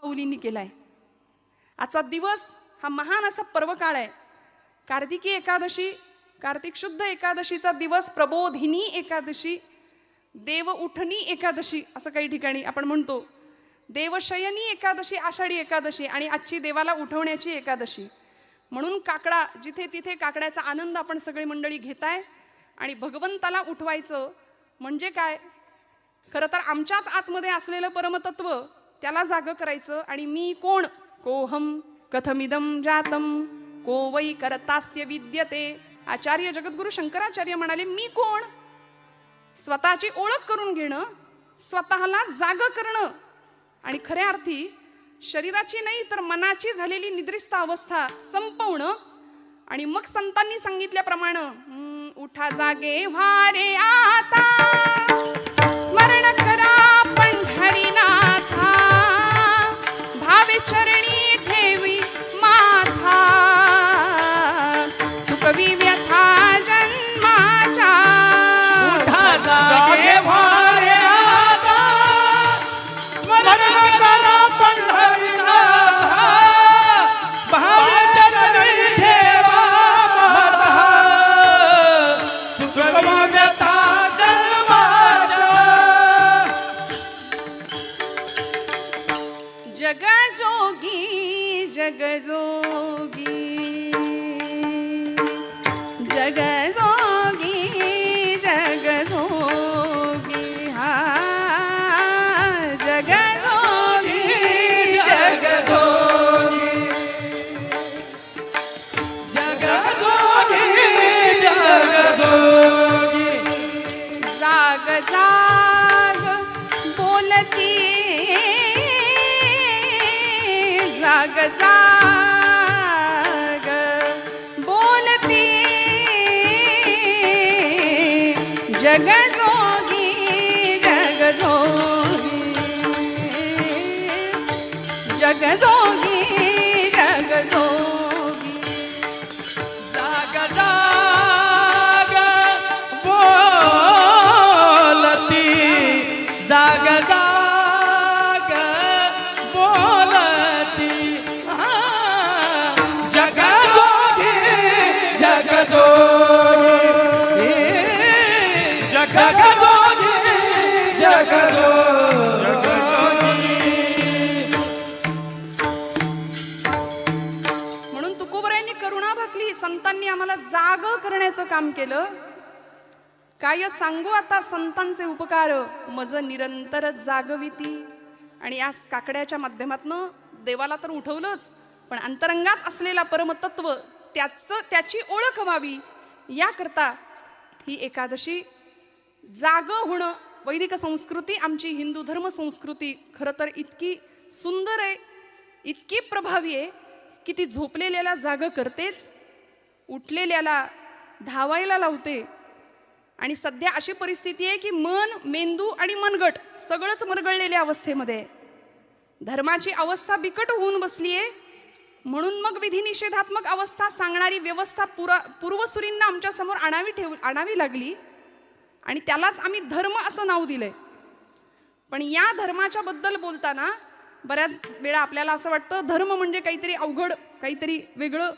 माऊलींनी केलाय. आजचा दिवस हा महान असा पर्वकाळ आहे. कार्तिकी एकादशी, कार्तिक शुद्ध एकादशीचा दिवस, प्रबोधिनी एकादशी, देव उठणी एकादशी असं काही ठिकाणी आपण म्हणतो. देवशयनी एकादशी, आषाढी एकादशी आणि आजची देवाला उठवण्याची एकादशी. म्हणून काकडा, जिथे तिथे काकड्याचा आनंद आपण सगळी मंडळी घेताय. आणि भगवंताला उठवायचं म्हणजे काय? खरं तर आमच्याच आतमध्ये असलेलं परमतत्व त्याला जाग करायचं. आणि मी कोण? कोहम कथमिदं जातम को वै करतास्य विद्यते. आचार्य जगद्गुरु शंकराचार्य म्हणाले, मी कोण? स्वतःची ओळख करून घेणं, स्वतःला जाग करणं आणि खऱ्या अर्थी शरीराची नाही तर मनाची झालेली निद्रिस्त अवस्था संपवणं. आणि मग संतांनी सांगितल्याप्रमाणे उठा जागे व्हारे आता, स्मरण करा पंढरीनाथा, भावे चरणी ठेवी माथा, चुकवी व्यथा जन्माच्या. उठा जागे व्हारे आता, स्मरण करा पंढरीनाथा, भावे चरणी ठेवा माथा, चुकवी व्यथा जन्माच्या. जगजोगी जगजोगी जगजोगी जगजोगी, हा जगजोगी जगजोगी. जगजोगी जगजोगी, जाग जाग बोलती, जाग जाग बोलती, जगजोगी जगजोगी जगजोगी जगजोगी. जाग जाग बोलती, जाग जाग बोलती, जगजोगी जगजोगी, जगजोगी जगजोगी. म्हणून तुकोबरायांनी करुणा भाकली, संतांनी आम्हाला जाग करण्याचं काम केलं. काय सांगू आता संतांचे उपकार, मज निरंतर जागविती. आणि या काकड्याच्या माध्यमातनं देवाला तर उठवलंच, पण अंतरंगात असलेला परमतत्व त्याची ओळख व्हावी याकरता ही एकादशी. जाग होणं, वैदिक संस्कृती, आमची हिंदू धर्म संस्कृती खरं तर इतकी सुंदर आहे, इतकी प्रभावी आहे की ती झोपलेल्याला जाग करतेच, उठलेल्याला धावायला लावते. आणि सध्या अशी परिस्थिती आहे की मन, मेंदू आणि मनगट सगळंच मरगळलेल्या अवस्थेमध्ये आहे. धर्माची अवस्था बिकट होऊन बसली आहे. म्हणून मग विधिनिषेधात्मक अवस्था सांगणारी व्यवस्था पूर्वसुरींना आमच्या समोर आणावी लागली. आणि त्यालाच आम्ही धर्म असं नाव दिलंय. पण या धर्माच्या बद्दल बोलताना बऱ्याच वेळा आपल्याला असं वाटतं धर्म म्हणजे काहीतरी अवघड, काहीतरी वेगळं.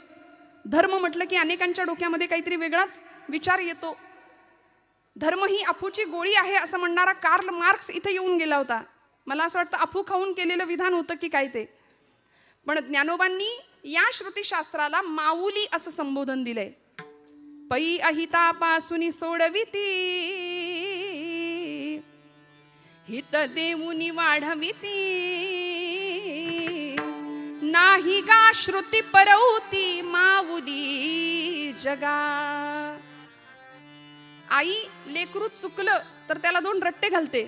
धर्म म्हटलं की अनेकांच्या डोक्यामध्ये काहीतरी वेगळाच विचार येतो. धर्म ही अफूची गोळी आहे असं म्हणणारा कार्ल मार्क्स इथे येऊन गेला होता. मला असं वाटतं अफू खाऊन केलेलं विधान होतं की काय ते. पण ज्ञानोबांनी या श्रुतीशास्त्राला माऊली असं संबोधन दिलंय. पै अहितापासून सोडविती, हित देऊनी वाढविती, नाही गा श्रुती परवती माऊली जगा. आई लेकरू चुकलं तर त्याला 2 रट्टे घालते,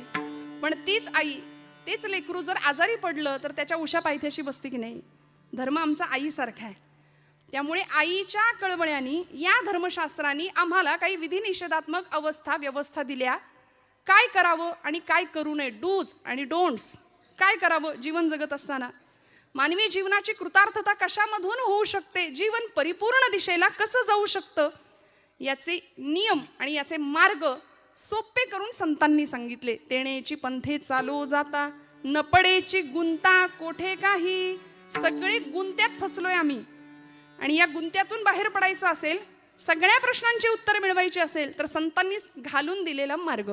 पण तीच आई, तेच लेकरू जर आजारी पडलं तर त्याच्या उशा पायथ्याशी बसते की नाही. धर्म आमचा आईसारखा आहे. त्यामुळे आईच्या कळवळ्यांनी या धर्मशास्त्रांनी आम्हाला काही विधिनिषेधात्मक अवस्था व्यवस्था दिल्या. काय करावं आणि काय करू नये, डूज आणि डोंट्स. काय करावं जीवन जगत असताना, मानवी जीवनाची कृतार्थता कशामधून होऊ शकते, जीवन परिपूर्ण दिशेला कसं जाऊ शकतं, याचे नियम आणि याचे मार्ग सोपे करून संतांनी सांगितले. तेणेची पंथे चालो जाता न पडेची गुंता कोठे काही. सगळे गुंत्यात फसलोय आम्ही आणि या गुंत्यातून बाहेर पडायचं असेल, सगळ्या प्रश्नांची उत्तर मिळवायची असेल तर संतांनी घालून दिलेला मार्ग,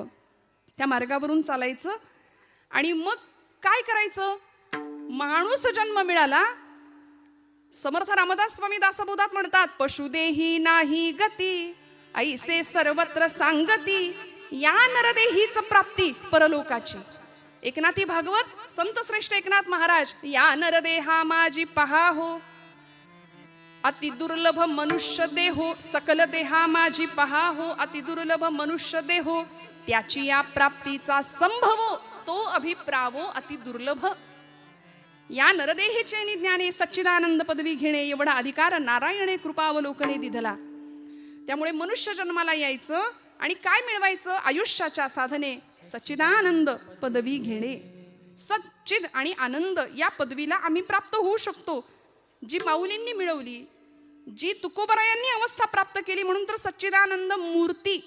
त्या मार्गावरून चालायचं. आणि मग काय करायचं? माणूस जन्म मिळाला. समर्थ रामदास स्वामी दासबोधात म्हणतात, पशुदेही नाही गती ऐसे सर्वत्र सांगती, या नरदेहीच प्राप्ती परलोकाची. एकनाथी भागवत संत श्रेष्ठ एकनाथ महाराज, या नरदेहा माझी पहा हो, अति दुर्लभ मनुष्य देहो, सकल देहा माझी पहा हो, अति दुर्लभ मनुष्य देहो, त्याची या प्राप्तीचा संभव तो अभिप्रावो अति दुर्लभ. या नरदेहीचे ज्ञाने सच्चिदानंद पदवी घेणे एवढा अधिकार नारायणे कृपावलोकने दिधला. त्यामुळे मनुष्य जन्माला यायचं आणि काय मिळवायचं? आयुष्याच्या साधने सच्चिदानंद पदवी घेणे. सच्चिद आणि आनंद या पदवीला आम्ही प्राप्त होऊ शकतो, जी माऊलींनी मिळवली, जी तुकोबरायांनी अवस्था प्राप्त केली. म्हणून तर सच्चिदानंद मूर्ती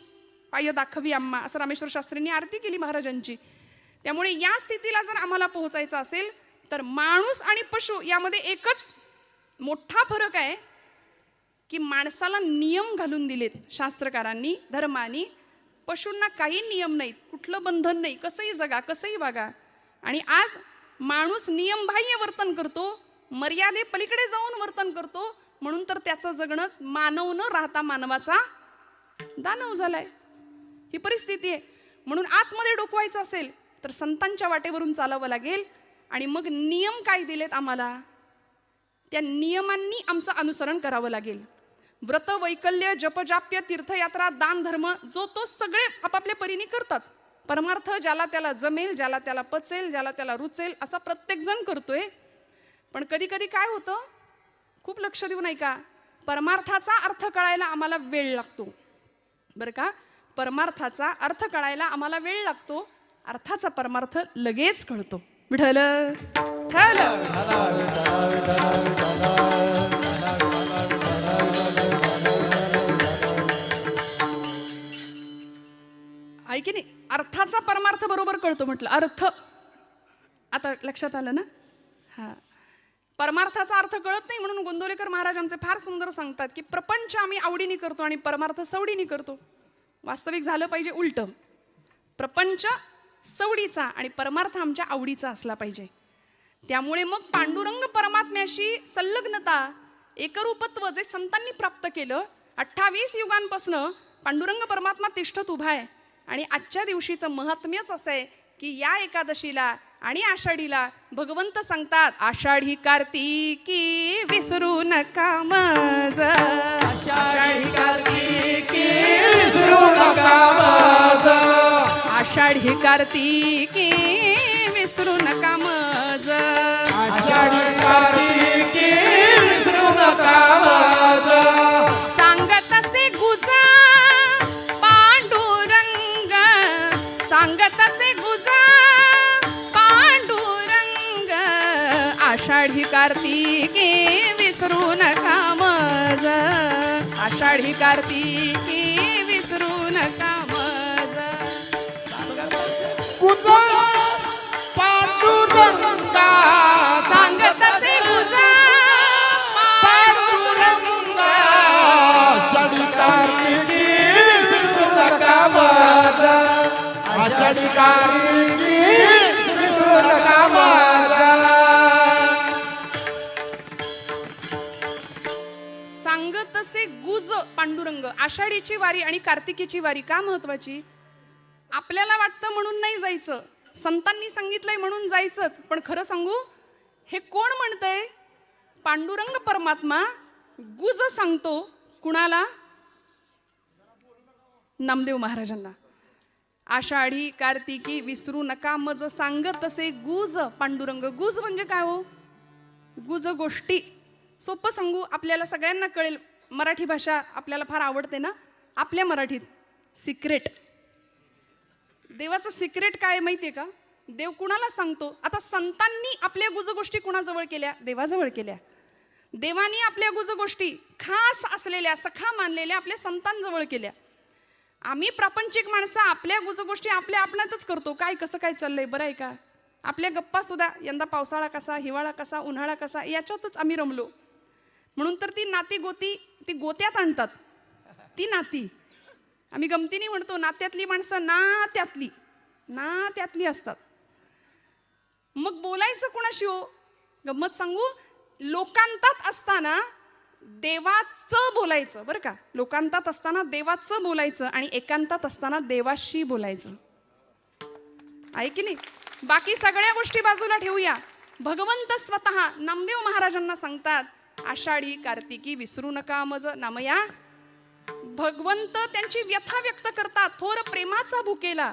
पाय दाखवी आम्हा, असं रामेश्वर शास्त्रींनी आरती केली महाराजांची. त्यामुळे या स्थितीला जर आम्हाला पोहोचायचं असेल तर माणूस आणि पशु यामध्ये एकच मोठा फरक आहे की माणसाला नियम घालून दिलेत शास्त्रकारांनी, धर्मानी. पशूंना काही नियम नाहीत, कुठलं बंधन नाही, कसंही जगा कसंही वागा. आणि आज माणूस नियमबाह्य वर्तन करतो, मर्यादे पलीकडे जाऊन वर्तन करतो. म्हणून तर त्याचं जगणं मानव न राहता मानवाचा दानव झालाय. ही परिस्थिती आहे. म्हणून आतमध्ये डोकवायचं असेल तर संतांच्या वाटेवरून चालावं लागेल. आणि मग नियम काय दिलेत आम्हाला, त्या नियमांनी आमचं अनुसरण करावं लागेल. व्रत, वैकल्य, जपजाप्य, तीर्थयात्रा, दान, धर्म जो तो सगळे आपापल्या परीने करतात. परमार्थ ज्याला त्याला जमेल, ज्याला त्याला पचेल, ज्याला त्याला रुचेल असा प्रत्येक जण करतोय. पण कधी कधी काय होतं, खूप लक्ष देऊ नाही का, परमार्थाचा अर्थ कळायला आम्हाला वेळ लागतो. बरं का, परमार्थाचा अर्थ कळायला आम्हाला वेळ लागतो, अर्थाचा परमार्थ लगेच कळतो. विठ्ठल ठल. आहे की नाही, अर्थाचा परमार्थ बरोबर कळतो म्हटलं. अर्थ आता लक्षात आलं ना. हा, परमार्थाचा अर्थ कळत नाही म्हणून गोंदवलेकर महाराज आमचे फार सुंदर सांगतात की प्रपंच आम्ही आवडीने करतो आणि परमार्थ सवडीने करतो. वास्तविक झालं पाहिजे उलट, प्रपंच सवडीचा आणि परमार्थ आमच्या आवडीचा असला पाहिजे. त्यामुळे मग पांडुरंग परमात्म्याशी संलग्नता, एकरूपत्व जे संतांनी प्राप्त केलं, 28 युगांपासनं पांडुरंग परमात्मा तिष्ठत उभा आहे. आणि आजच्या दिवशीचं महात्म्यच असं आहे की या एकादशीला आणि आषाढीला भगवंत सांगतात, आषाढी कार्तिकी विसरू नका मज, आषाढी कार्तिकी विसरू नका मज, आषाढी कार्तिकी विसरू नका मज, आषाढी कार्तिकी विसरू नका मज. सांगत असे गुजा पांडुरंग, सांगत असे गुजा पांडुरंग, आषाढी कार्तिकी विसरू नका मज, आषाढी कार्तिकी विसरू नका मज. पांडुरंगा सांगत असे गुजा पांडुरंग, आषाढी कार्तिकी विसरू नका मज, आषाढी कार्तिकी विसरू नका मज. सांगत असे गुज पांडुरंग. आषाढीची वारी आणि कार्तिकीची वारी का महत्वाची? आपल्याला वाटतं म्हणून नाही जायचं, संतांनी सांगितलंय म्हणून जायचंच. पण खरं सांगू, हे कोण म्हणतंय? पांडुरंग परमात्मा गुज सांगतो. कुणाला? नामदेव महाराजांना. आषाढी कार्तिकी विसरू नका मज, सांगत असे गुज पांडुरंग. गुज म्हणजे काय हो? गुज गोष्टी. सोपं सांगू, आपल्याला सगळ्यांना कळेल. मराठी भाषा आपल्याला फार आवडते ना. आपल्या मराठीत सिक्रेट. देवाचं सिक्रेट काय माहितीये का? देव कुणाला सांगतो? आता संतांनी आपल्या गुजगोष्टी कुणाजवळ केल्या? देवाजवळ केल्या. देवानी आपल्या गुजगोष्टी खास असलेल्या, सखा मानलेल्या आपल्या संतांजवळ केल्या. आम्ही प्रापंचिक माणसं आपल्या गुजगोष्टी आपल्या आपल्यातच करतो. काय कसं काय चाललंय, बरं आहे का, आपल्या गप्पा सुद्धा यंदा पावसाळा कसा, हिवाळा कसा, उन्हाळा कसा याच्यातच आम्ही रमलो. म्हणून तर ती नाती गोती ती गोत्यात आणतात. ती नाती आम्ही गमतीने म्हणतो, नात्यातली माणसं ना त्यातली असतात. मग बोलायचं कोणाशी हो? गंमत सांगू, लोकांतात असताना देवाचं बोलायचं बरं का. लोकांतात असताना देवाचं बोलायचं आणि एकांतात असताना देवाशी बोलायचं, आहे की नाही. बाकी सगळ्या गोष्टी बाजूला ठेवूया. भगवंत स्वतः नामदेव महाराजांना सांगतात, आषाढी कार्तिकी विसरू नका मज नामया. भगवंत त्यांची व्यथा व्यक्त करतात. थोर प्रेमाचा भुकेला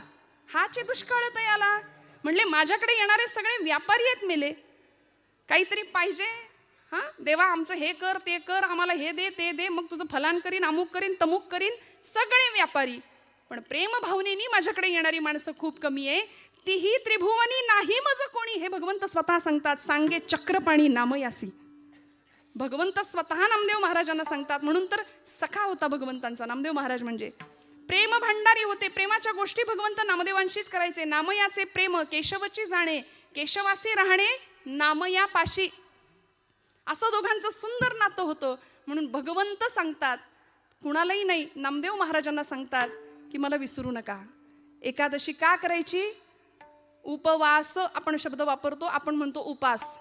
हाचे दुष्काळ तयाला. म्हणले माझ्याकडे येणारे सगळे व्यापारी आहेत मेले, काहीतरी पाहिजे. हा देवा, आमचं हे कर ते कर, आम्हाला हे दे ते दे, मग तुझं फलान करीन, अमुक करीन, तमुक करीन. सगळे व्यापारी. पण प्रेम भावनेनी माझ्याकडे येणारी माणसं खूप कमी आहे. तीही त्रिभुवनी नाही मज कोणी. हे भगवंत स्वतः सांगतात. सांगे चक्रपाणी नामयासी. भगवंत स्वतः नामदेव महाराजांना सांगतात. म्हणून तर सखा होता भगवंतांचा नामदेव महाराज. म्हणजे प्रेम भांडारी होते. प्रेमाच्या गोष्टी भगवंत नामदेवांशीच करायचे. नामयाचे प्रेम केशवची जाणे, केशवासी राहणे नामया पाशी. असं दोघांचं सुंदर नातं होतं. म्हणून भगवंत सांगतात, कुणालाही नाही, नामदेव महाराजांना सांगतात की मला विसरू नका. एकादशी का करायची? उपवास आपण शब्द वापरतो, आपण म्हणतो उपास.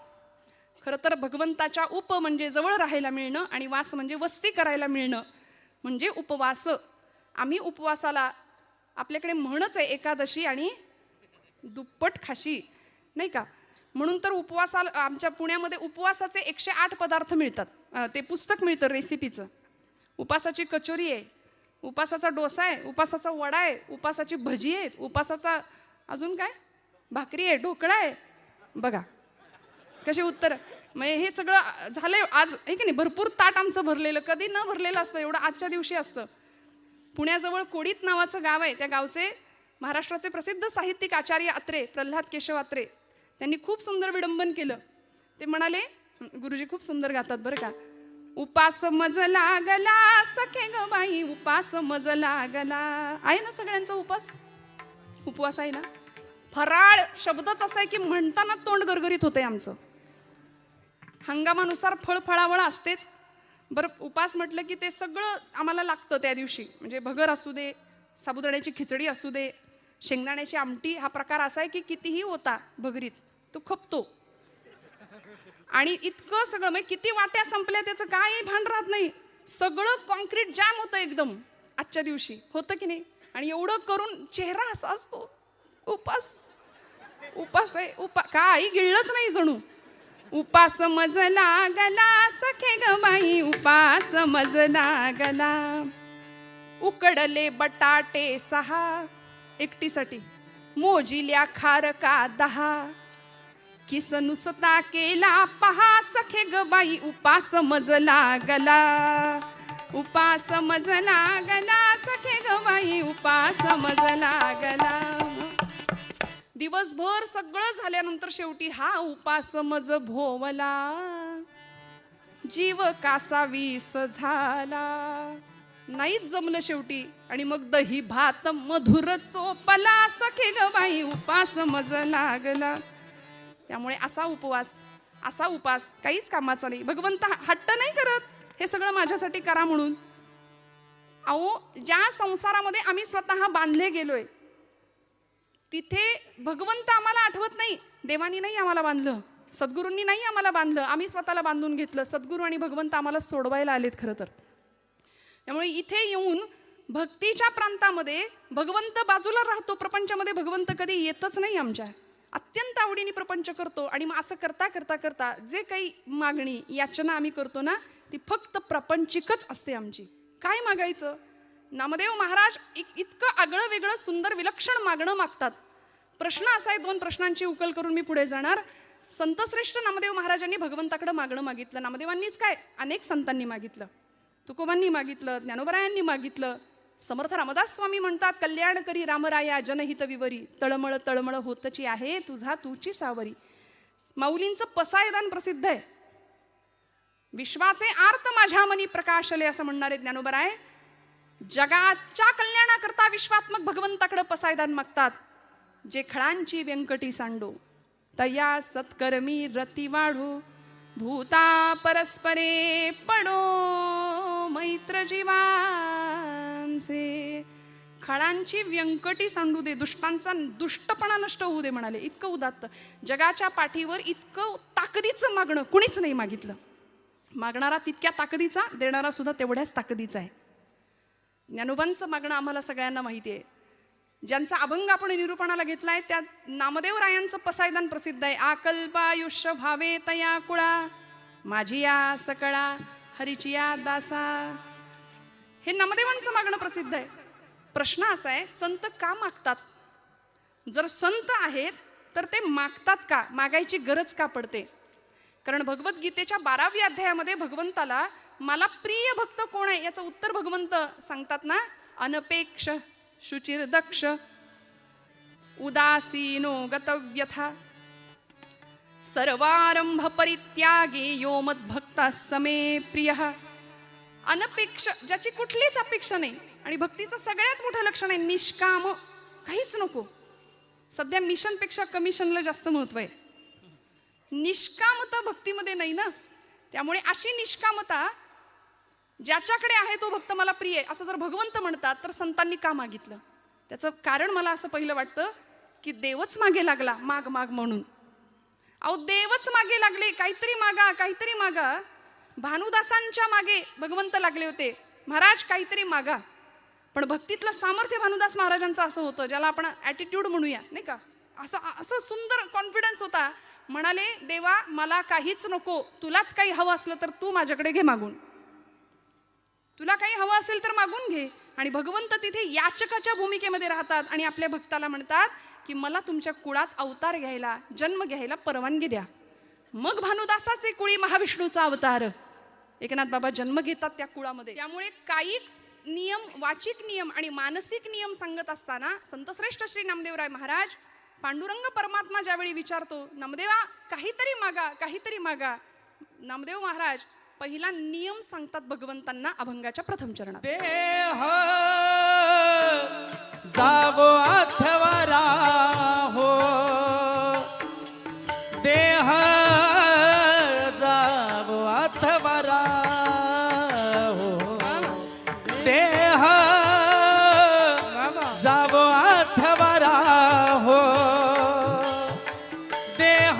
खरं तर भगवंताच्या उप म्हणजे जवळ राहायला मिळणं आणि वास म्हणजे वस्ती करायला मिळणं म्हणजे उपवास. आम्ही उपवासाला, आपल्याकडे म्हणच आहे एकादशी आणि दुप्पट खाशी, नाही का. म्हणून तर उपवासाला आमच्या पुण्यामध्ये उपवासाचे 108 पदार्थ मिळतात. ते पुस्तक मिळतं रेसिपीचं. उपासाची कचोरी आहे, उपासाचा डोसा आहे, उपासाचा वडा आहे, उपासाची भजी आहे, उपासाचा अजून काय भाकरी आहे, ढोकळा आहे. बघा कसे उत्तर. म्हणजे हे सगळं झालंय आज, आहे की नाही. भरपूर ताट आमचं भरलेलं, कधी न भरलेलं असतं एवढं आजच्या दिवशी असतं. पुण्याजवळ कोडीत नावाचं गाव आहे. त्या गावचे महाराष्ट्राचे प्रसिद्ध साहित्यिक आचार्य अत्रे, प्रल्हाद केशव अत्रे, त्यांनी खूप सुंदर विडंबन केलं. ते म्हणाले, गुरुजी खूप सुंदर गातात बरं का. उपास मज लागला सखे ग बाई, उपास मज लागला. आहे ना सगळ्यांचा उपास? उपवास आहे ना. फराळ शब्दच असा आहे की म्हणताना तोंड गरगरीत होते आमचं. हंगामानुसार फळफळावळ असतेच. बरं, उपास म्हटलं की ते सगळं आम्हाला लागतं त्या दिवशी. म्हणजे भगर असू दे, साबुदाण्याची खिचडी असू दे, शेंगदाण्याची आमटी. हा प्रकार असा आहे की कितीही होता भगरीत तो खपतो. आणि इतकं सगळं, म्हणजे किती वाट्या संपल्या त्याचं काही भान राहत नाही. सगळं कॉन्क्रीट जॅम होतं एकदम आजच्या दिवशी, होतं की नाही. आणि एवढं करून चेहरा असा असतो. उपास आहे, काही गिळलंच नाही जणू. उपास मज लागला सखे ग बाई, उपास मज लागला. उकडले बटाटे 6 एकटीसाठी, मोजिल्या खारका 10. किस नुसता केला पहा सखे ग बाई, उपास मज लागला. उपास मज लागला सखे ग बाई, उपास मज लागला. दिवसभर सगळं झाल्यानंतर शेवटी हा उपास मज भोवला. जीव कासा विष झाला. नाहीच जमलं शेवटी. आणि मग दही भात मधुर चोपला सखे ग बाई, उपास मज लागला. त्यामुळे असा उपास काहीच कामाचा नाही. भगवंत हट्ट नाही करत हे सगळं माझ्यासाठी करा म्हणून. अहो, ज्या संसारामध्ये आम्ही स्वतः बांधले गेलोय तिथे भगवंत आम्हाला आठवत नाही. देवानी नाही आम्हाला बांधलं, सद्गुरूंनी नाही आम्हाला बांधलं, आम्ही स्वतःला बांधून घेतलं. सद्गुरू आणि भगवंत आम्हाला सोडवायला आलेत खरं तर. त्यामुळे इथे येऊन भक्तीच्या प्रांतामध्ये भगवंत बाजूला राहतो. प्रपंचामध्ये भगवंत कधी येतच नाही आमच्या. अत्यंत आवडीने प्रपंच करतो. आणि मग असं करता करता करता जे काही मागणी याचना आम्ही करतो ना, ती फक्त प्रपंचिकच असते आमची. काय मागायचं? नामदेव महाराज इतकं आगळं वेगळं सुंदर विलक्षण मागणं मागतात. प्रश्न असा आहे, 2 प्रश्नांची उकल करून मी पुढे जाणार. संतश्रेष्ठ नामदेव महाराजांनी भगवंताकडे मागणं मागितलं. नामदेवांनीच काय, अनेक संतांनी मागितलं. तुकोबांनी मागितलं, ज्ञानोबरायांनी मागितलं. समर्थ रामदास स्वामी म्हणतात, कल्याण करी रामराया जनहित विवरी, तळमळ तळमळ होतची आहे तुझा तूची सावरी. माऊलींचं पसायदान प्रसिद्ध आहे. विश्वाचे आर्त माझ्या मनी प्रकाशले असं म्हणणारे ज्ञानोबराय जगाच्या कल्याणाकरता विश्वात्मक भगवंताकडे पसायदान मागतात. जे खळांची व्यंकटी सांडो, तया सत्कर्मी रती वाढू भूता परस्परे पडो मैत्र जीवांचे. खळांची व्यंकटी सांडू दे, दुष्टांचा दुष्टपणा नष्ट होऊ दे म्हणाले. इतकं उदात्त. जगाच्या पाठीवर इतकं ताकदीचं मागणं कुणीच नाही मागितलं. मागणारा तितक्या ताकदीचा, देणारा सुद्धा तेवढ्याच ताकदीचा आहे. ज्ञानोबांचं मागणं आम्हाला सगळ्यांना माहिती आहे. ज्यांचा अभंग आपण निरूपणाला घेतलाय त्या नामदेव रायांचं पसायदान प्रसिद्ध आहे. आकल्पायुष्य भावे तया कुळा माझी या सकळा हरिचिया दासा. हे नामदेवांचं मागणं प्रसिद्ध आहे. प्रश्न असा आहे, संत का मागतात? जर संत आहेत तर ते मागतात का? मागायची गरज का पडते? कारण भगवद्गीतेच्या 12व्या अध्यायामध्ये भगवंताला मला प्रिय भक्त कोण आहे याचं उत्तर भगवंत सांगतात ना. अनपेक्ष शुचिर दक्ष उदासीनो गतव्यथा सर्वारंभ परित्यागी यो मद्भक्ता समे प्रिय. अनपेक्ष, ज्याची कुठलीच अपेक्षा नाही. आणि भक्तीचं सगळ्यात मोठं लक्षण आहे निष्काम, काहीच नको. सध्या मिशनपेक्षा कमिशनला जास्त महत्व आहे. निष्कामता भक्तीमध्ये नाही ना. त्यामुळे अशी निष्कामता ज्याच्याकडे आहे तो भक्त मला प्रिय आहे असं जर भगवंत म्हणतात तर संतांनी का मागितलं? त्याचं कारण मला असं पहिलं वाटतं की देवच मागे लागला माग माग म्हणून. अहो देवच मागे लागले, काहीतरी मागा काहीतरी मागा. भानुदासांच्या मागे भगवंत लागले होते, महाराज काहीतरी मागा. पण भक्तीतलं सामर्थ्य भानुदास महाराजांचं असं होतं, ज्याला आपण ॲटिट्यूड म्हणूया नाही का, असं सुंदर कॉन्फिडन्स होता. म्हणाले देवा मला काहीच नको, तुलाच काही हवं असलं तर तू माझ्याकडे घे मागून. तुला काही हवं असेल तर मागून घे. आणि भगवंत तिथे याचकाच्या भूमिकेमध्ये राहतात आणि आपल्या भक्ताला म्हणतात की मला तुमच्या कुळात अवतार घ्यायला, जन्म घ्यायला परवानगी द्या. मग भानुदासाचे कुळी महाविष्णूचा अवतार एकनाथ बाबा जन्म घेतात त्या कुळामध्ये. त्यामुळे कायिक नियम, वाचिक नियम आणि मानसिक नियम सांगत असताना संतश्रेष्ठ श्री नामदेवराय महाराज पांडुरंग परमात्मा ज्यावेळी विचारतो नामदेवा काहीतरी मागा काहीतरी मागा, नामदेव महाराज पहिला नियम सांगतात भगवंतांना अभंगाच्या प्रथम चरणात. देह जावो अथवा हो, देह जावो अथवा हो, देह जावो अथवा हो, देह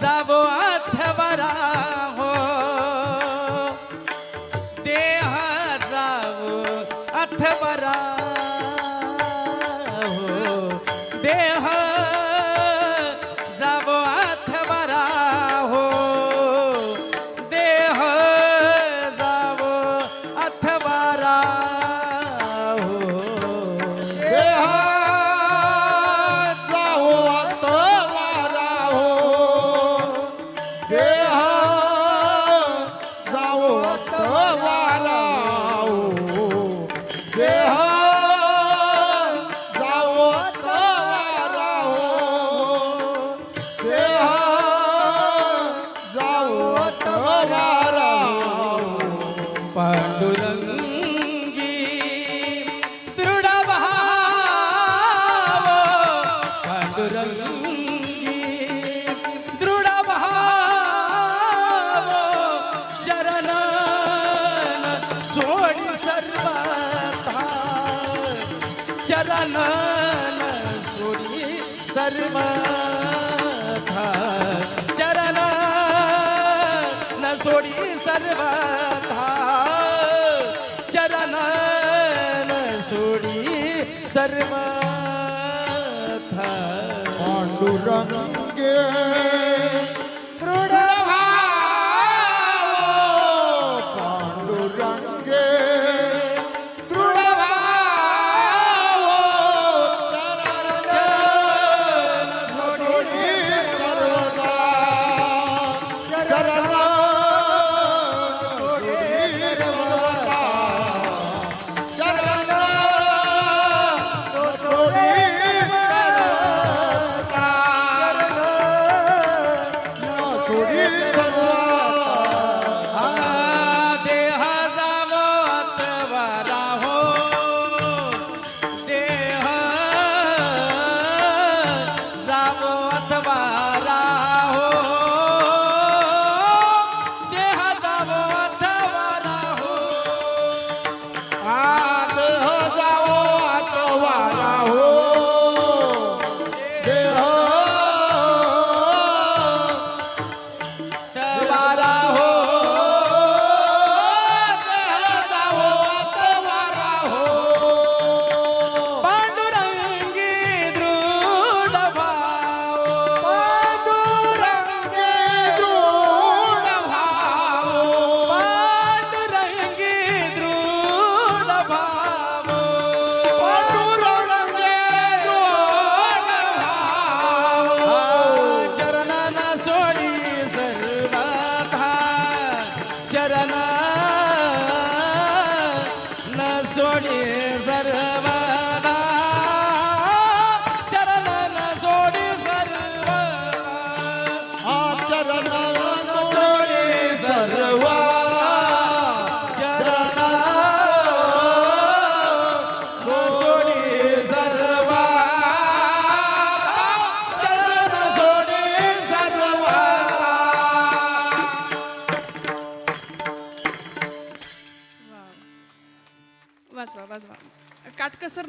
जावो अथवा पांडुरंगी दृढ भाव, पांडुरंगी दृढ भाव, चरण सोडी सर्वथा, चरण सोडी सर्वथा, चरण सोडी सर्वथा, चरण सोडी सर्वथा. पांडुरंगे दृढ भाव, पांडुरंगे दृढ भाव,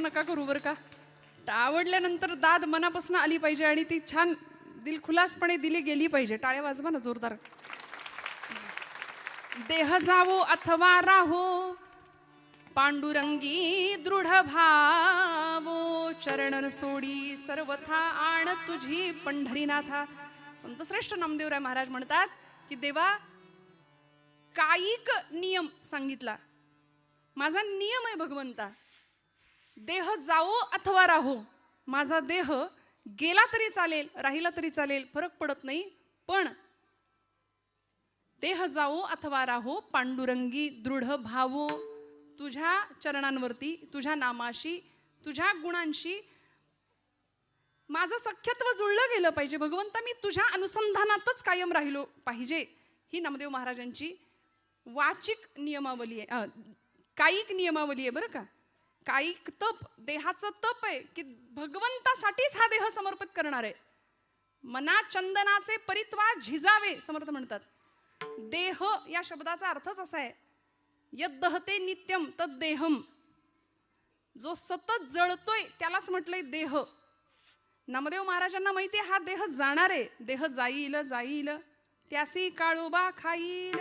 नका करू बरं का. आवडल्यानंतर दाद मनापासून आली पाहिजे आणि ती छान दिलखुलासपणे दिली गेली पाहिजे. टाळ्या वाजवा ना जोरदार. देह जावो अथवा राहो पांडुरंगी दृढ भावो चरणन सोडी सर्वथा आण तुझी पंढरीनाथा. संतश्रेष्ठ नामदेवराय महाराज म्हणतात की देवा कायिक नियम सांगितला, माझा नियम आहे भगवंता, देह जावो अथवा राहो, माझा देह गेला तरी चालेल राहिला तरी चालेल फरक पडत नाही, पण देह जावो अथवा राहो पांडुरंगी दृढ भावो, तुझ्या चरणांवरती तुझ्या नामाशी तुझ्या गुणांशी माझं सख्यत्व जुळलं गेलं पाहिजे. भगवंता मी तुझ्या अनुसंधानातच कायम राहिलो पाहिजे. ही नामदेव महाराजांची वाचिक नियमावली आहे, कायिक नियमावली आहे बरं का. कायिक तप देहाचं तप आहे की भगवंतासाठीच हा देह समर्पित करणार आहे. मना चंदनाचे परित्वा झिजावे समर्थ म्हणतात. देह या शब्दाचा अर्थच असा आहे यद्दहते नित्यम तद्देहम, जो सतत जळतोय त्यालाच म्हटलंय देह. नामदेव महाराजांना माहिती हा देह जाणार आहे, देह जाईल जाईल त्यासी काळोबा खाईल.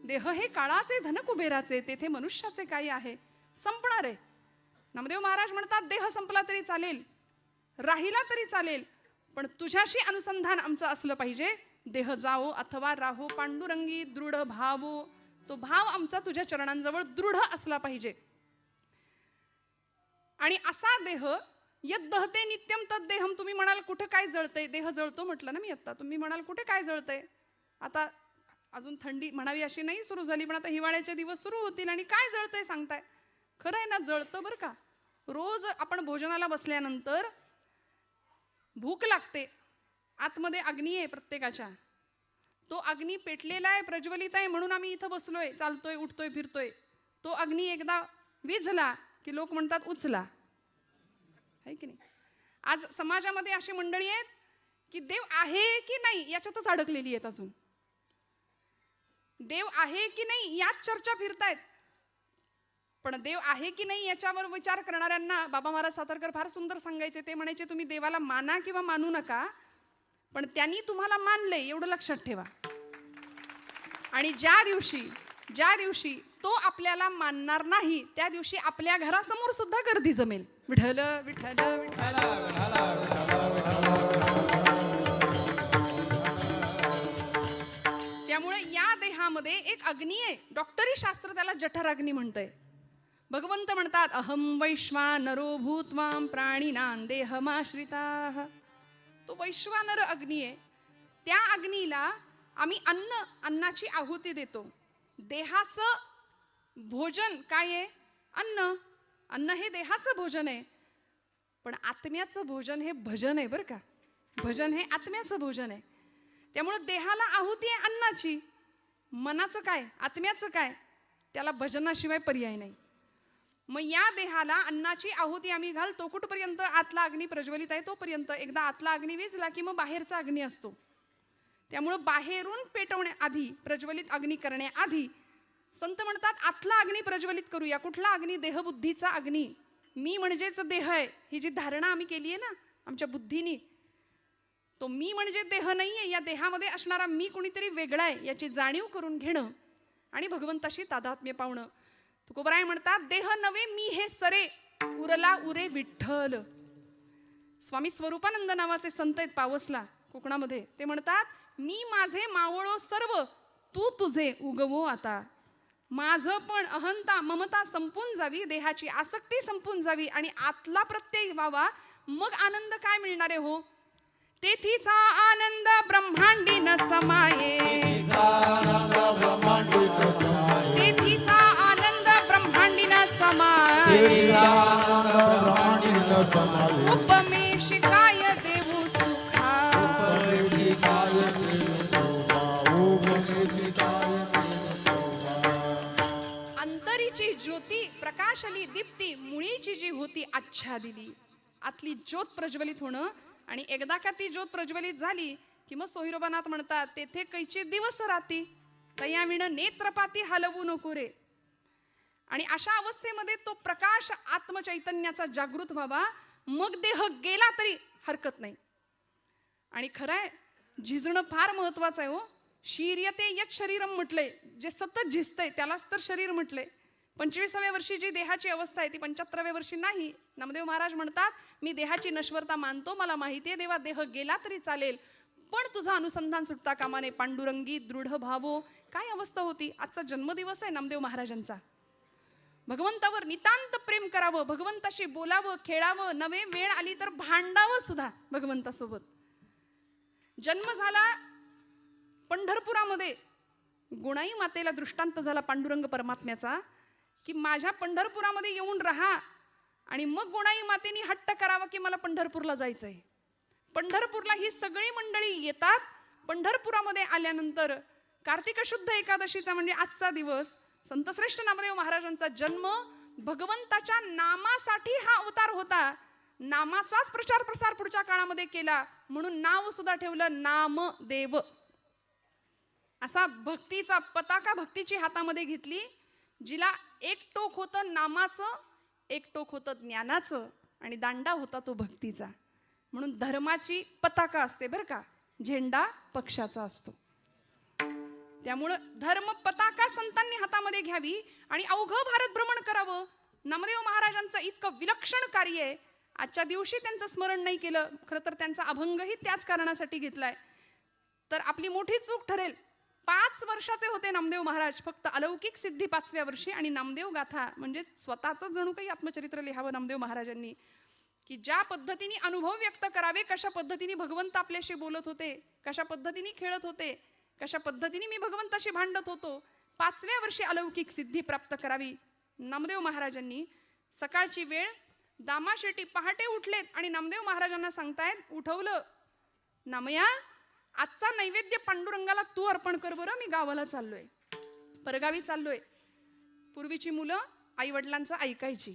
देह हे काळाचे धन कुबेराचे, तेथे मनुष्याचे काही आहे, संपणार आहे. नामदेव महाराज म्हणतात देह संपला तरी चालेल राहिला तरी चालेल, पण तुझ्याशी अनुसंधान आमचं असलं पाहिजे. देह जावो अथवा राहो पांडुरंगी दृढ भावो, तो भाव आमचा तुझ्या चरणांजवळ दृढ असला पाहिजे. आणि असा देह यद्दहते नित्यम तद्देहम. तुम्ही म्हणाल कुठे काय जळतंय, देह जळतो म्हटलं ना मी आता. तुम्ही म्हणाल कुठे काय जळतंय, आता अजून थंडी म्हणावी अशी नाही सुरू झाली, पण आता हिवाळ्याचे दिवस सुरू होतील आणि काय जळतंय सांगताय. खरं आहे ना, जळतं बरं का. रोज आपण भोजनाला बसल्यानंतर भूक लागते, आतमध्ये अग्नी आहे प्रत्येकाच्या, तो अग्नी पेटलेला आहे प्रज्वलित आहे म्हणून आम्ही इथं बसलोय, चालतोय उठतोय फिरतोय. तो अग्नी एकदा विझला की लोक म्हणतात उचला, आहे की नाही. आज समाजामध्ये अशी मंडळी आहेत की देव आहे की नाही याच्यातच अडकलेली आहेत. अजून देव आहे की नाही याच चर्चा फिरतायत, पण देव आहे की नाही याच्यावर विचार करणाऱ्यांना बाबा महाराज सातारकर फार सुंदर सांगायचे. ते म्हणायचे तुम्ही देवाला माना किंवा मानू नका, पण त्यांनी तुम्हाला मानलंय एवढं लक्षात ठेवा. आणि ज्या दिवशी तो आपल्याला मानणार नाही त्या दिवशी आपल्या घरासमोर सुद्धा गर्दी जमेल. विठ्ठल विठ्ठल विठ्ठल. त्यामुळे या देहामध्ये एक अग्नी आहे, डॉक्टरी शास्त्र त्याला जठर अग्नी म्हणतंय. भगवंत म्हणतात अहम वैश्वानरो भूत्वाम प्राणिनां देहमाश्रिताः. तो वैश्वानर अग्नी आहे. त्या अग्नीला आम्ही अन्नाची आहुती देतो. देहाचं भोजन काय आहे, अन्न हे देहाचं भोजन आहे, पण आत्म्याचं भोजन हे भजन आहे बरं का. भजन हे आत्म्याचं भोजन आहे. त्यामुळे देहाला आहुती आहे अन्नाची, मनाचं काय आत्म्याचं काय, त्याला भजनाशिवाय पर्याय नाही. मग या देहाला अन्नाची आहुती आम्ही घालतो कुठपर्यंत, आतला अग्नी प्रज्वलित आहे तोपर्यंत. एकदा आतला अग्नी विझला की मग बाहेरचा अग्नी असतो. त्यामुळं बाहेरून पेटवण्याआधी प्रज्वलित अग्नी करण्याआधी संत म्हणतात आतला अग्नी प्रज्वलित करूया. कुठला अग्नी, देहबुद्धीचा अग्नी. मी म्हणजेच देह आहे ही जी धारणा आम्ही केली आहे ना आमच्या बुद्धीनी, तो मी म्हणजे देह नाहीये, या देहामध्ये असणारा मी कोणीतरी वेगळा आहे याची जाणीव करून घेणं आणि भगवंताशी तादात्म्य पावणं. तुकोबराय म्हणतात देह नवे मी हे सरे उरला उरे विठ्ठल. स्वामी स्वरूपानंद नावाचे संत आहेत पावसला कोकणामध्ये. ते म्हणतात मी माझे मावळो सर्व तू तुझे उगवो आता. माझं पण अहंता ममता संपून जावी, देहाची आसक्ती संपून जावी आणि आतला प्रत्यय व्हावा, मग आनंद काय मिळणार आहे हो. तेथीचा आनंद ब्रह्मांडी न समाये, तेथीचा आनंद ब्रह्मांडी न समाये, उपमे शिकाय देऊ सुखा. अंतरीची ज्योती प्रकाशली दीप्ती, मुळीची जी होती आच्छादिली. आतली ज्योत प्रज्वलित होणं आणि एकदा का ती ज्योत प्रज्वलित झाली की मग सोहिरोबानाथ म्हणतात तेथे कैची दिवस राती तयाविण नेत्रपाती हलवू नको रे. आणि अशा अवस्थेमध्ये तो प्रकाश आत्मचैतन्याचा जागृत व्हावा, मग देह गेला तरी हरकत नाही. आणि खरं आहे, झिजणं फार महत्वाचं आहे हो. शीर्यते यत शरीरम म्हटलंय, जे सतत झिजतंय त्यालाच तर शरीर म्हटलंय. 25व्या वर्षी जी देहाची अवस्था आहे ती 75व्या वर्षी नाही. नामदेव महाराज म्हणतात, मी देहाची नश्वरता मानतो, मला माहिती आहे देवा देह गेला तरी चालेल, पण तुझा अनुसंधान सुटता कामा नये. पांडुरंगी दृढ भावो. काय अवस्था होती. आजचा जन्मदिवस आहे नामदेव महाराजांचा. भगवंतावर नितांत प्रेम करावं, भगवंताशी बोलावं, खेळावं, नवे वेळ आली तर भांडावं सुद्धा भगवंतासोबत. जन्म झाला पंढरपुरामध्ये. गुणाई मातेला दृष्टांत झाला पांडुरंग परमात्म्याचा, की माझ्या पंढरपुरामध्ये येऊन राहा. आणि मग गुणाई मातेनी हट्ट करावा की मला पंढरपूरला जायचंय. पंढरपूरला ही सगळी मंडळी येतात. पंढरपुरामध्ये आल्यानंतर कार्तिक शुद्ध एकादशीचा म्हणजे आजचा दिवस, संतश्रेष्ठ नामदेव महाराजांचा जन्म. भगवंताच्या नामासाठी हा अवतार होता. नामाचाच प्रचार प्रसार पुढच्या काळामध्ये केला, म्हणून नाव सुद्धा ठेवलं नामदेव. असा भक्तीचा पताका भक्तीची हातामध्ये घेतली, जिला एक टोक होतं नामाचं, एक टोक होतं ज्ञानाचं, आणि दांडा होता तो भक्तीचा. म्हणून धर्माची पताका असते बरं का, झेंडा पक्षाचा असतो. त्यामुळं धर्म पताका संतांनी हातामध्ये घ्यावी आणि अवघं भारत भ्रमण करावं. नामदेव महाराजांचं इतकं विलक्षण कार्य आहे. आजच्या दिवशी त्यांचं स्मरण नाही केलं, खरं तर त्यांचा अभंगही त्याच कारणासाठी घेतलाय, तर आपली मोठी चूक ठरेल. 5 वर्षाचे होते नामदेव महाराज, फक्त अलौकिक सिद्धी 5व्या वर्षी. आणि नामदेव गाथा म्हणजे स्वतःचं जणू काही आत्मचरित्र लिहावं नामदेव महाराजांनी, की ज्या पद्धतीने अनुभव व्यक्त करावे, कशा पद्धतीने भगवंत आपल्याशी बोलत होते, कशा पद्धतीने खेळत होते, कशा पद्धतीने मी भगवंताशी भांडत होतो. 5व्या वर्षी अलौकिक सिद्धी प्राप्त करावी. नामदेव महाराजांनी सकाळची वेळ, दामाशेटी पहाटे उठलेत आणि नामदेव महाराजांना सांगतायत, उठवलं, नामया आजचा नैवेद्य पांडुरंगाला तू अर्पण कर बरं, मी गावाला चाललोय, परगावी चाललोय. पूर्वीची मुलं आई वडिलांचं ऐकायची.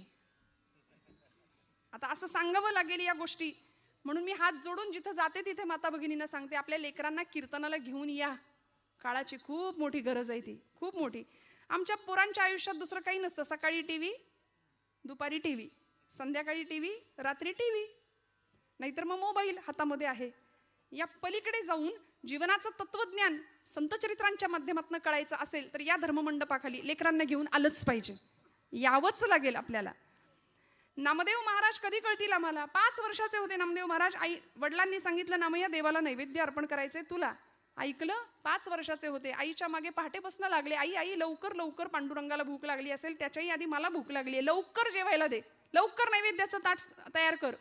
आता असं सांगावं लागेल या गोष्टी, म्हणून मी हात जोडून जिथं जाते तिथे माता भगिनींना सांगते, आपल्या लेकरांना कीर्तनाला घेऊन या. काळाची खूप मोठी गरज आहे ती, खूप मोठी. आमच्या पोरांच्या आयुष्यात दुसरं काही नसतं. सकाळी टीव्ही, दुपारी टीव्ही, संध्याकाळी टीव्ही, रात्री टीव्ही, नाहीतर मग मोबाईल हातामध्ये आहे. या पलीकडे जाऊन जीवनाचं तत्वज्ञान संतचरित्रांच्या माध्यमातून कळायचं असेल तर या धर्ममंडपाखाली लेकरांना घेऊन आलंच पाहिजे, यावंच लागेल आपल्याला. नामदेव महाराज कधी कळतील आम्हाला. 5 वर्षाचे होते नामदेव महाराज. आई वडिलांनी सांगितलं, नामया देवाला नैवेद्य अर्पण करायचंय तुला. ऐकलं. 5 वर्षाचे होते. आईच्या मागे पहाटे बसणं लागले, आई आई लवकर लवकर, पांडुरंगाला भूक लागली असेल, त्याच्याही आधी मला भूक लागली आहे, लवकर जेवायला दे, लवकर नैवेद्याचं ताट तयार कर.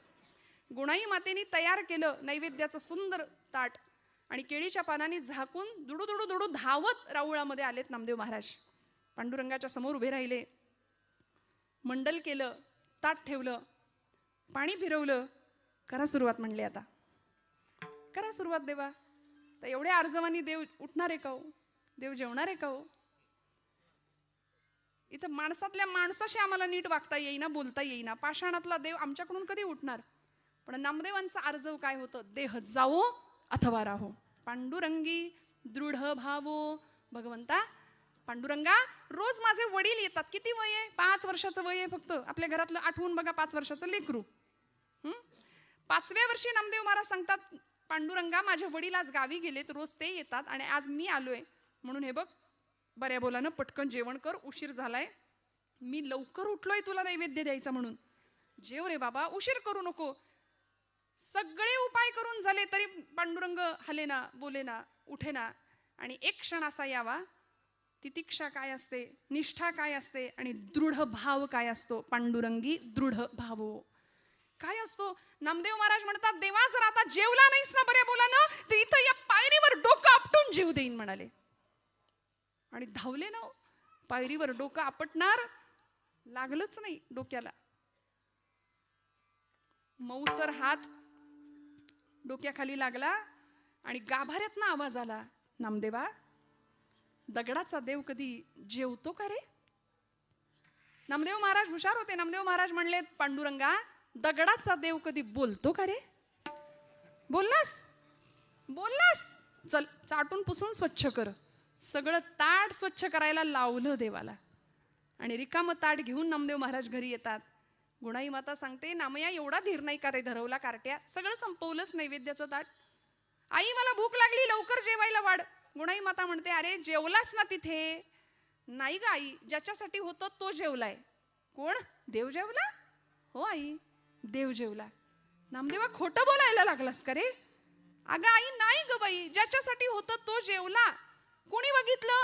गुणाई मातेनी तयार केलं नैवेद्याचं सुंदर ताट, आणि केळीच्या पानाने झाकून दुडू दुडू दुडू धावत राऊळामध्ये आलेत नामदेव महाराज. पांडुरंगाच्या समोर उभे राहिले, मंडल केलं, ताट ठेवलं, पाणी फिरवलं. करा सुरुवात म्हणले, आता करा सुरुवात देवा. तर एवढ्या अर्जवानी देव उठणार आहे का हो? देव जेवणार आहे का हो? इथं माणसातल्या माणसाशी आम्हाला नीट वागता येईना, बोलता येईना. पाषाणातला देव आमच्याकडून कधी उठणार? पण नामदेवांचा अर्जव काय होतं? देह जावो अथवा राहो, पांडुरंगी दृढ भावो. भगवंता पांडुरंगा, रोज माझे वडील येतात. किती वय आहे? 5 वर्षाचं वय आहे फक्त. आपल्या घरातलं आठवून बघा, 5 वर्षाचं लेकरू. 5व्या वर्षी नामदेव महाराज सांगतात, पांडुरंगा माझे वडील आज गावी गेलेत, रोज ते येतात आणि आज मी आलोय, म्हणून हे बघ बऱ्या बोलानं पटकन जेवण कर, उशीर झालाय, मी लवकर उठलोय तुला नैवेद्य द्यायचा म्हणून. जेव रे बाबा, उशीर करू नको. सगळे उपाय करून झाले तरी पांडुरंग हलेना, बोलेना, उठेना. आणि एक क्षण असा यावा, तितिक्षा काय असते, निष्ठा काय असते, आणि दृढ भाव काय असतो. पांडुरंगी दृढ भावो काय असतो? नामदेव महाराज म्हणतात, देवा जर आता जेवला नाहीस ना बऱ्या बोलानं, तर इथं या पायरीवर डोकं आपटून जीव देईन म्हणाले. आणि धावले ना. पायरीवर डोकं आपटणार, लागलंच नाही डोक्याला. मऊसर हात डोक्याखाली लागला आणि गाभाऱ्यातनं आवाज आला, नामदेवा दगडाचा देव कधी जेवतो का रे? नामदेव महाराज हुशार होते. नामदेव महाराज म्हणले, पांडुरंगा दगडाचा देव कधी बोलतो का रे? बोललास? बोललास? चल चाटून पुसून स्वच्छ कर. सगळं ताट स्वच्छ करायला लावलं देवाला. आणि रिकामं ताट घेऊन नामदेव महाराज घरी येतात. गुणाई माता सांगते, नामया एवढा धीर नाही का रे धरवला कार्ट्या, सगळं संपवलंच नैवेद्याचं ताट. आई मला भूक लागली, लवकर जेवायला वाढ. गुणाई माता म्हणते, अरे जेवलास ना तिथे. नाही ग आई, ज्याच्यासाठी होतं तो जेवलाय. कोण? देव जेवला? हो आई, देव जेवला. नामदेवा खोटं बोलायला लागलास का रे? अगं आई नाही ग बाई, ज्याच्यासाठी होतं तो जेवला. कुणी बघितलं?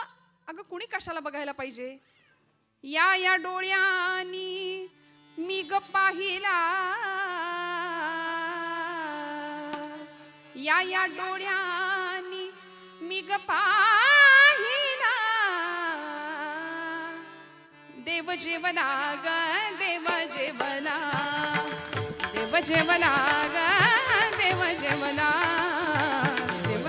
अगं कुणी कशाला बघायला पाहिजे? या डोळ्यांनी मी ग पाहिला, या डोळ्यांनी मी ग पाहिला. देव जेवला ग, देव जेवला, देव जेवला ग, देव जेवला, देव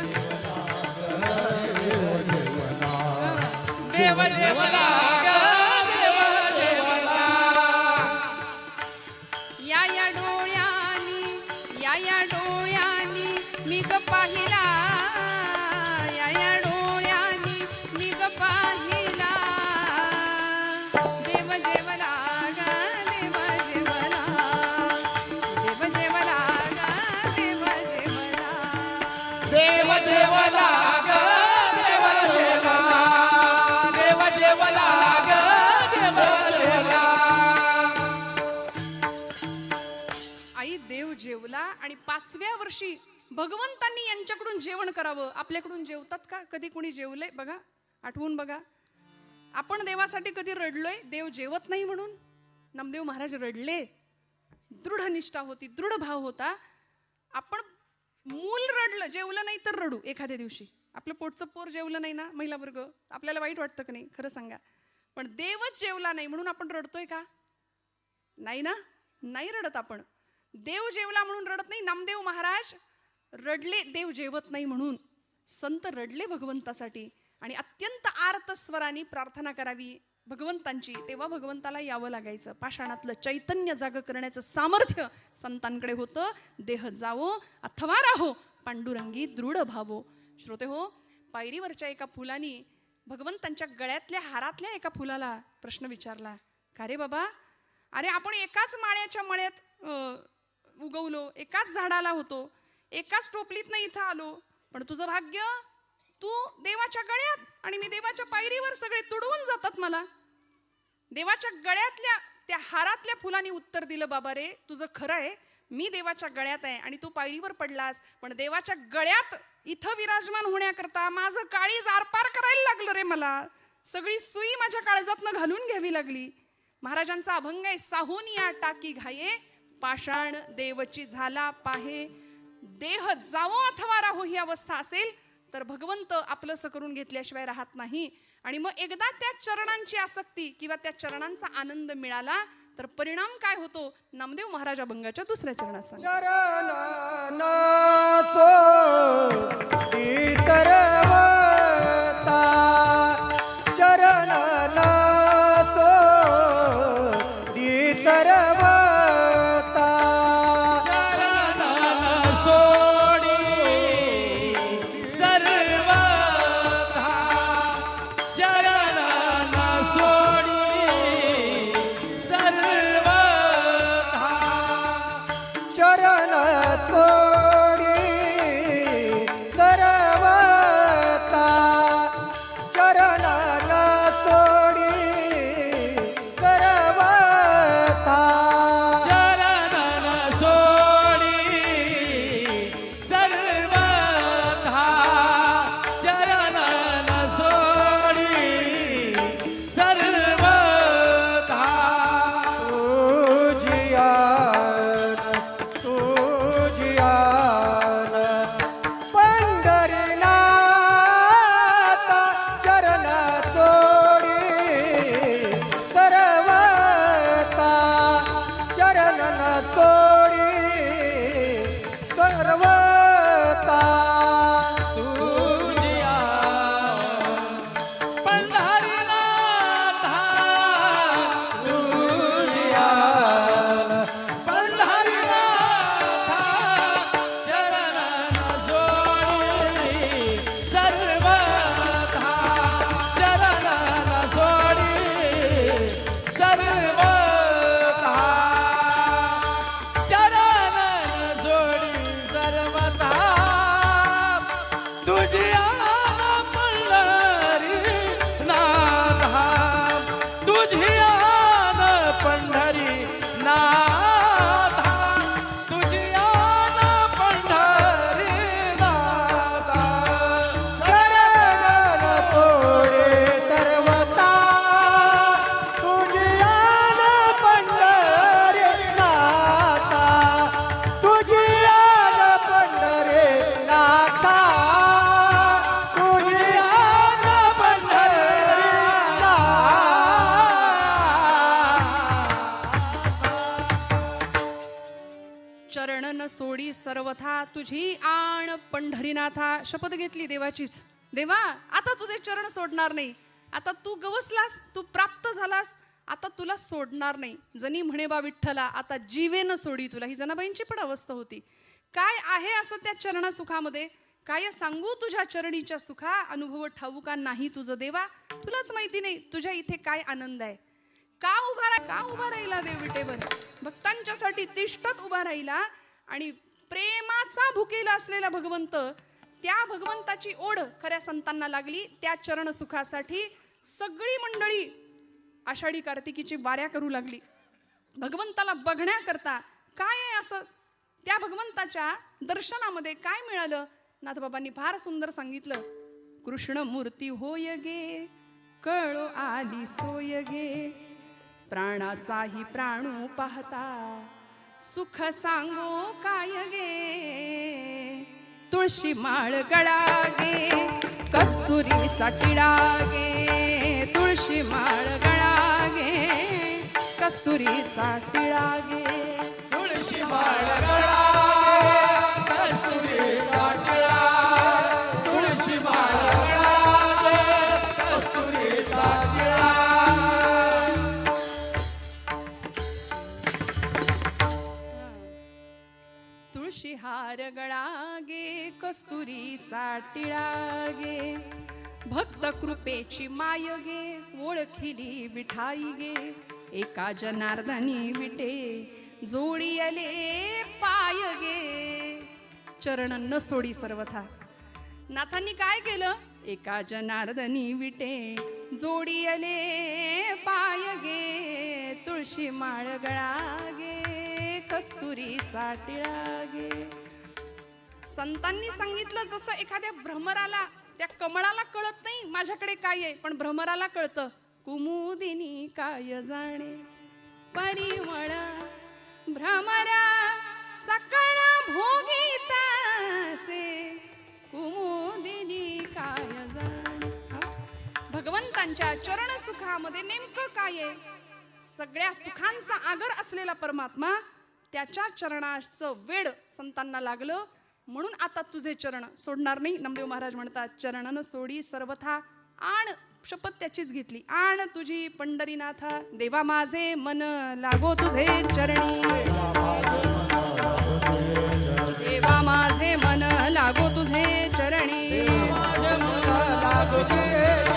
देव जेवला ग, देव जेवला. या डोळ्यांनी, या डोळ्यांनी मी ग पाहिला, या डोळ्यांनी मी ग पाहिला. देव जेवला ग, देव जेवला, देव जेवला ग, देव जेवला. देव जेवला ग, देव जेवला, देव जेवला ग, देव जेवला. आई देव जेवला आणि 5व्या वर्षी भगवंतांनी यांच्याकडून जेवण करावं. आपल्याकडून जेवतात का? कधी कोणी जेवलंय बघा, आठवून बघा. आपण देवासाठी कधी रडलोय देव जेवत नाही म्हणून? नामदेव महाराज रडले, दृढ निष्ठा होती, दृढ भाव होता. आपण मूल रडलं, जेवलं नाही तर रडू एखाद्या दिवशी. आपलं पोटचं पोर जेवलं नाही ना महिला वर्ग, आपल्याला वाईट वाटतं का नाही? खरं सांगा. पण देवच जेवला नाही म्हणून आपण रडतोय का? नाही ना, नाही रडत आपण. देव जेवला म्हणून रडत नाही. नामदेव महाराज रडले देव जेवत नाही म्हणून. संत रडले भगवंतासाठी आणि अत्यंत आर्त स्वराने प्रार्थना करावी भगवंतांची. तेव्हा भगवंताला यावं लागायचं. पाषाणातलं चैतन्य जाग करण्याचं सामर्थ्य संतांकडे होतं. देह जावो अथवा राहो, पांडुरंगी दृढ भावो. श्रोते हो, पायरीवरच्या एका फुलानी भगवंतांच्या गळ्यातल्या हारातल्या एका फुलाला प्रश्न विचारला, का रे बाबा, अरे आपण एकाच माळ्याच्या मळ्यात उगवलो, एकाच झाडाला होतो, एकाच टोपलीतनं इथं आलो, पण तुझं भाग्य, तू देवाच्या गळ्यात आणि मी देवाच्या पायरीवर, सगळे तुडवून जातात मला. देवाच्या गळ्यातल्या त्या हारातल्या फुलांनी उत्तर दिलं, बाबा रे तुझं खरं आहे, मी देवाच्या गळ्यात आहे आणि तू पायरीवर पडलास, पण देवाच्या गळ्यात इथं विराजमान होण्याकरता माझं काळीज आरपार करायला लागलं रे. मला सगळी सुई माझ्या काळजातनं घालून घ्यावी लागली. महाराजांचा अभंग आहे, साहून या टाकी घाये, पाषाण देवची झाला पाहे. देह जावो अथवा राहो ही अवस्था असेल तर भगवंत आपलंसं करून घेतल्याशिवाय राहत नाही. आणि मग एकदा त्या चरणांची आसक्ती किंवा त्या चरणांचा आनंद मिळाला तर परिणाम काय होतो? नामदेव महाराज अभंगाच्या दुसऱ्या चरणात सांगतात. चरण सोडी तरवता, चरण सोडी तरवता, चरण सोडी सर्वथा, चरण सोडी सर्वथा, चरण सोडी तरवता, चरण सोडी तरवता, चरण सोडी सर्वथा, चरण सोडी सर्वथा. तुझियान पंढरीनाथ, चरण सोडी सर्वता, चरण सोडी सर्वता. तुझिया पंढरीनाथा, तुझिया पंढरीनाथा, चरण सोडी सर्वथा, चरण सोडी तुझी आन पंढरी नाथा तुझी आन पंढरी नाथा तुझी आन पंढरी नाथा चरण तोडे सर्वता तुझी आन पंढरी नाथा तुझी आन पंढरी नाथा तुझी आन पंढरी चरण न सोडी सर्वथा तुझी आण पंढरीनाथा. शपथ घेतली देवाचीच. देवा आता तुझे चरण सोडणार नाही. आता तू गवसलास, तू प्राप्त झालास, आता तुला सोडणार नाही. जनी म्हणे बा विठ्ठला आता जीवेन सोडी तुला. ही जनाबाईंची पण अवस्था होती. काय आहे असं त्या चरणा सुखामध्ये? काय सांगू तुझ्या चरणीच्या सुखा, अनुभव ठाऊका नाही तुझं देवा. तुलाच माहिती नाही तुझ्या इथे काय आनंद आहे. का उभा राहिला देव विटेवर? भक्तांच्यासाठी तिष्ठत उभा राहिला. आणि प्रेमाचा भुकेला असलेला भगवंत, त्या भगवंताची ओढ खऱ्या संतांना लागली. त्या चरण सुखासाठी सगळी मंडळी आषाढी कार्तिकीची वाऱ्या करू लागली भगवंताला बघण्याकरता. काय आहे असं त्या भगवंताच्या दर्शनामध्ये काय मिळालं? नाथबाबांनी फार सुंदर सांगितलं. कृष्ण मूर्ती होय गे, कळो आली सोय गे, प्राणाचाही प्राणू पाहता, सुख सांगो काय गे. तुळशी माळ गळा गे, कस्तुरीचा टिळा गे, तुळशी माळ गळा गे, कस्तुरीचा टिळा गे. तुळशी माळ गळा कस्तुरीचा टिळा तुळशी माळ गळा कस्तुरीचा टिळा. तुळशी हार गळा गे, कस्तुरीचा टिळा गे, भक्त कृपेची माय गे, ओळखिली विठाई गे, एका जनार्दनी विटे जोडी आले पाय गे. चरण न सोडी सर्वथा. नाथांनी काय केलं? एका जनार्दनी विटे जोडी आले पाय गे, तुळशी माळ गळा गे, कस्तुरीचा टिळा गे. संतांनी सांगितलं जसं एखाद्या भ्रमराला, त्या कमळाला कळत नाही माझ्याकडे काय आहे, पण भ्रमराला कळतं. कुमुदिनी काय जाणे परिमळ भ्रमरा, सकळ भोगीतासे कुमुदिनी काय जाणे. भगवंतांच्या चरण सुखामध्ये नेमकं काय आहे? सगळ्या सुखांचा आगर असलेला परमात्मा, त्याच्या चरणाचं वेड संतांना लागलं. म्हणून आता तुझे चरण सोडणार नाही. नामदेव महाराज म्हणतात चरणन सोडी सर्वथा. आण शपथ त्याचीच घेतली. आण तुझी पंढरीनाथा, देवा माझे मन लागो तुझे चरणी, देवा माझे मन लागो तुझे चरणी.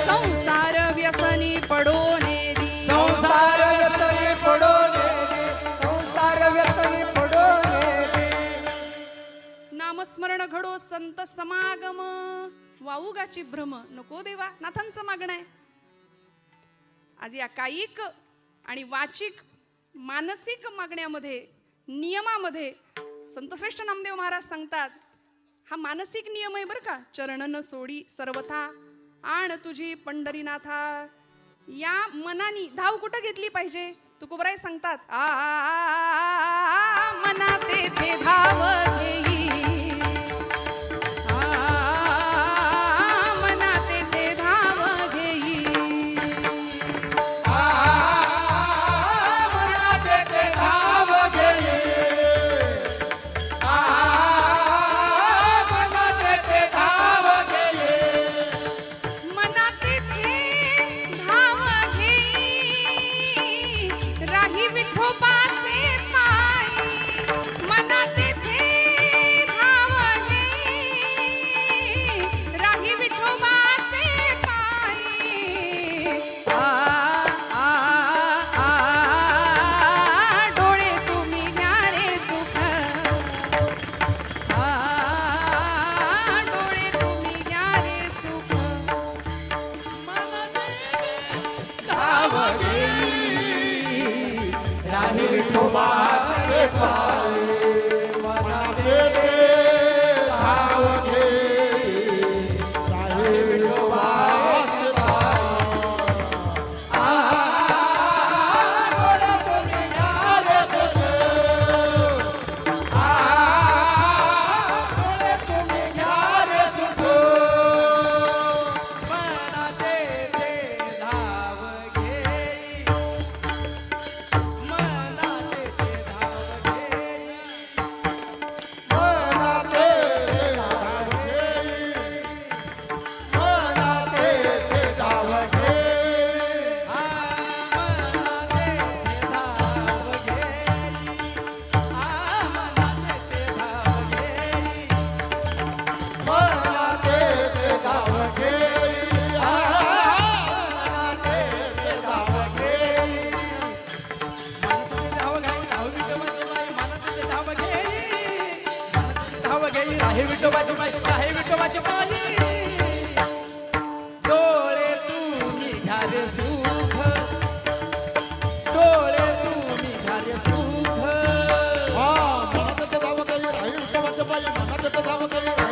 संसार व्यसनी पडो नेदी, संसार व्यसनी पडो नेदी, संसार व्यसनी पडो नेदी. नामस्मरण घडो संत समागम, वाऊगाची भ्रम नको देवा. नाथांचं मागणं आहे. आज या कायिक आणि वाचिक मानसिक मागण्यामध्ये, नियमामध्ये संतश्रेष्ठ नामदेव महाराज सांगतात, हा मानसिक नियम आहे बरं का. चरणन सोडी सर्वथा, आण तुझी पंढरीनाथा. या मनानी धाव कुठं घेतली पाहिजे? तुकोबराय सांगतात, मना तेथे धाव घेई, मना तेथे धाव घेई, मना तेथे धाव घेई, मना तेथे धाव घेई, मना तेथे धाव घेई, राही विठोबाचे पायी, मना तेथे घेई राहे विठोबाची माई राहे विठोबाची माई डोळे तुम्ही घ्याले सुख डोळे तुम्ही घ्याले सुख हा मनात धावत राही विठोबाच्या पायी मनात धावत राही